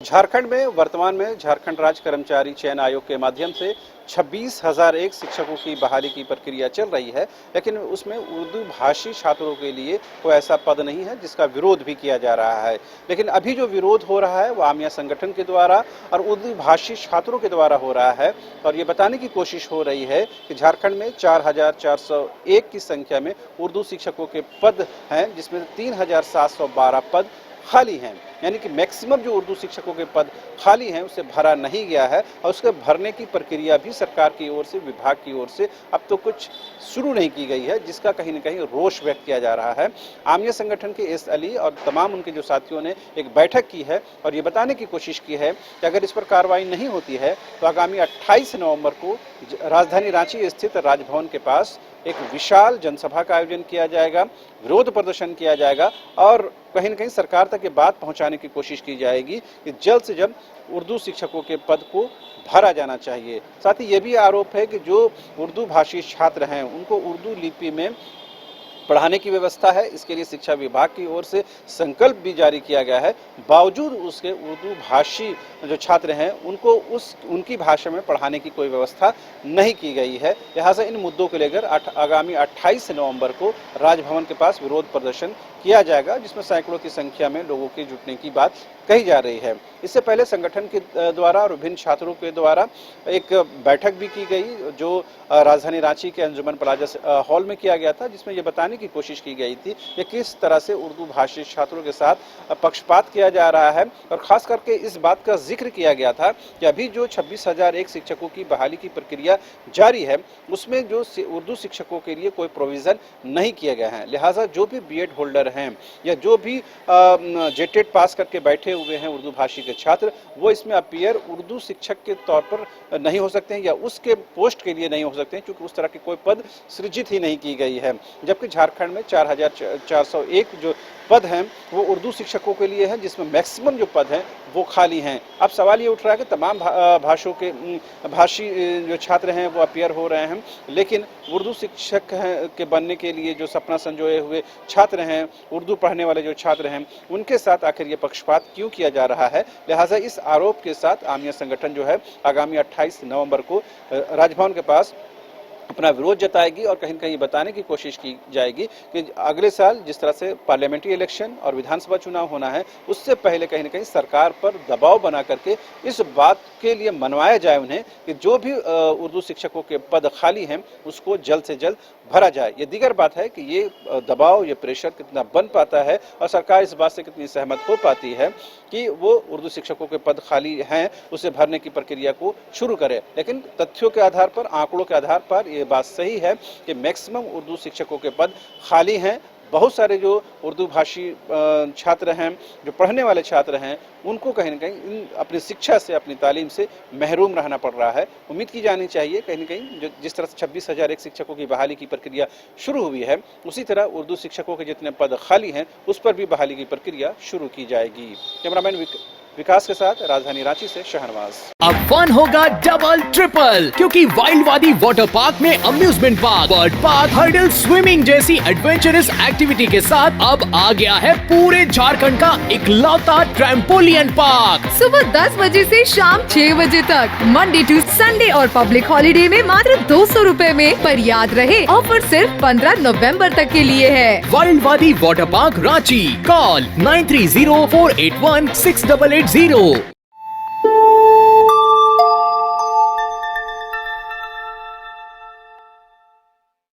झारखंड में वर्तमान में झारखंड राज्य कर्मचारी चयन आयोग के माध्यम से 26,001 शिक्षकों की बहाली की प्रक्रिया चल रही है, लेकिन उसमें उर्दू भाषी छात्रों के लिए कोई ऐसा पद नहीं है जिसका विरोध भी किया जा रहा है। लेकिन अभी जो विरोध हो रहा है वो आमिया संगठन के द्वारा और उर्दू भाषी छात्रों के द्वारा हो रहा है और ये बताने की कोशिश हो रही है कि झारखंड में 4,401 की संख्या में उर्दू शिक्षकों के पद हैं, जिसमें 3,712 पद खाली हैं। यानी कि मैक्सिमम जो उर्दू शिक्षकों के पद खाली हैं उसे भरा नहीं गया है और उसके भरने की प्रक्रिया भी सरकार की ओर से, विभाग की ओर से अब तो कुछ शुरू नहीं की गई है, जिसका कहीं न कहीं रोष व्यक्त किया जा रहा है। आमिया संगठन के एस अली और तमाम उनके जो साथियों ने एक बैठक की है और ये बताने की कोशिश की है कि अगर इस पर कार्रवाई नहीं होती है तो आगामी 28 नवंबर को राजधानी रांची स्थित राजभवन के पास एक विशाल जनसभा का आयोजन किया जाएगा, विरोध प्रदर्शन किया जाएगा और कहीं न कहीं सरकार तक ये बात पहुंचाने की कोशिश की जाएगी कि जल्द से जल्द उर्दू शिक्षकों के पद को भरा जाना चाहिए। साथ ही ये भी आरोप है कि जो उर्दू भाषी छात्र हैं उनको उर्दू लिपि में पढ़ाने की व्यवस्था है, इसके लिए शिक्षा विभाग की ओर से संकल्प भी जारी किया गया है। बावजूद उसके उर्दू भाषी जो छात्र हैं उनको उनकी भाषा में पढ़ाने की कोई व्यवस्था नहीं की गई है। लिहाजा इन मुद्दों को लेकर आगामी 28 नवंबर को राजभवन के पास विरोध प्रदर्शन किया जाएगा, जिसमें सैकड़ों की संख्या में लोगों के जुटने की बात कही जा रही है। इससे पहले संगठन के द्वारा और विभिन्न छात्रों के द्वारा एक बैठक भी की गई जो राजधानी रांची के अंजुमन प्लाजा हॉल में किया गया था, जिसमें ये बताने की कोशिश की गई थी कि किस तरह से उर्दू भाषी छात्रों के साथ पक्षपात किया जा रहा है और खास करके इस बात का जिक्र किया गया था कि अभी जो 26,001 शिक्षकों की बहाली की प्रक्रिया जारी है उसमें जो उर्दू शिक्षकों के लिए कोई प्रोविज़न नहीं किया गया है। लिहाजा जो भी बीएड होल्डर हैं या जो भी जेटेड पास करके बैठे हुए हैं उर्दू भाषी के छात्र, वो इसमें अपीयर उर्दू शिक्षक के तौर पर नहीं हो सकते हैं या उसके पोस्ट के लिए नहीं हो सकते हैं, क्योंकि उस तरह की कोई पद सृजित ही नहीं की गई है। जबकि झारखंड में 4,401 जो पद हैं वो उर्दू शिक्षकों के लिए हैं, जिसमें मैक्सिमम जो पद हैं वो खाली हैं। अब सवाल ये उठ रहा है कि तमाम भाषी जो छात्र हैं वो अपीयर हो रहे हैं, लेकिन उर्दू शिक्षक के बनने के लिए जो सपना संजोए हुए छात्र हैं, उर्दू पढ़ने वाले जो छात्र हैं, उनके साथ आखिर ये पक्षपात क्यों किया जा रहा है। लिहाजा इस आरोप के साथ आमिया संगठन जो है आगामी 28 नवंबर को राजभवन के पास अपना विरोध जताएगी और कहीं न कहीं बताने की कोशिश की जाएगी कि अगले साल जिस तरह से पार्लियामेंट्री इलेक्शन और विधानसभा चुनाव होना है, उससे पहले कहीं न कहीं सरकार पर दबाव बना करके इस बात के लिए मनवाया जाए उन्हें कि जो भी उर्दू शिक्षकों के पद खाली हैं उसको जल्द से जल्द भरा जाए। ये दीगर बात है कि ये दबाव, ये प्रेशर कितना बन पाता है और सरकार इस बात से कितनी सहमत हो पाती है कि वो उर्दू शिक्षकों के पद खाली हैं उसे भरने की प्रक्रिया को शुरू करे। लेकिन तथ्यों के आधार पर, आंकड़ों के आधार पर ये बात सही है कि मैक्सिमम उर्दू शिक्षकों के पद खाली हैं। बहुत सारे जो उर्दू भाषी छात्र हैं, जो पढ़ने वाले छात्र हैं, उनको कहीं न कहीं अपनी शिक्षा से, अपनी तालीम से महरूम रहना पड़ रहा है। उम्मीद की जानी चाहिए कहीं न कहीं जो जिस तरह से 26,001 शिक्षकों की बहाली की प्रक्रिया शुरू हुई है, उसी तरह उर्दू शिक्षकों के जितने पद खाली हैं उस पर भी बहाली की प्रक्रिया शुरू की जाएगी। कैमरामैन विकास के साथ राजधानी रांची से शहनवाज। अब फन होगा डबल ट्रिपल, क्योंकि वाइल्ड वादी वाटर पार्क में amusement park, bird park, hurdle, swimming जैसी एडवेंचरस एक्टिविटी के साथ अब आ गया है पूरे झारखंड का इकलौता ट्रैम्पोलियन पार्क। सुबह 10 बजे से शाम 6 बजे तक, मंडे टू संडे और पब्लिक हॉलिडे में मात्र 200 रुपए में। पर याद रहे, ऑफर सिर्फ 15 नवंबर तक के लिए है। वाइल्ड वादी वाटर पार्क रांची, कॉल 9304816880।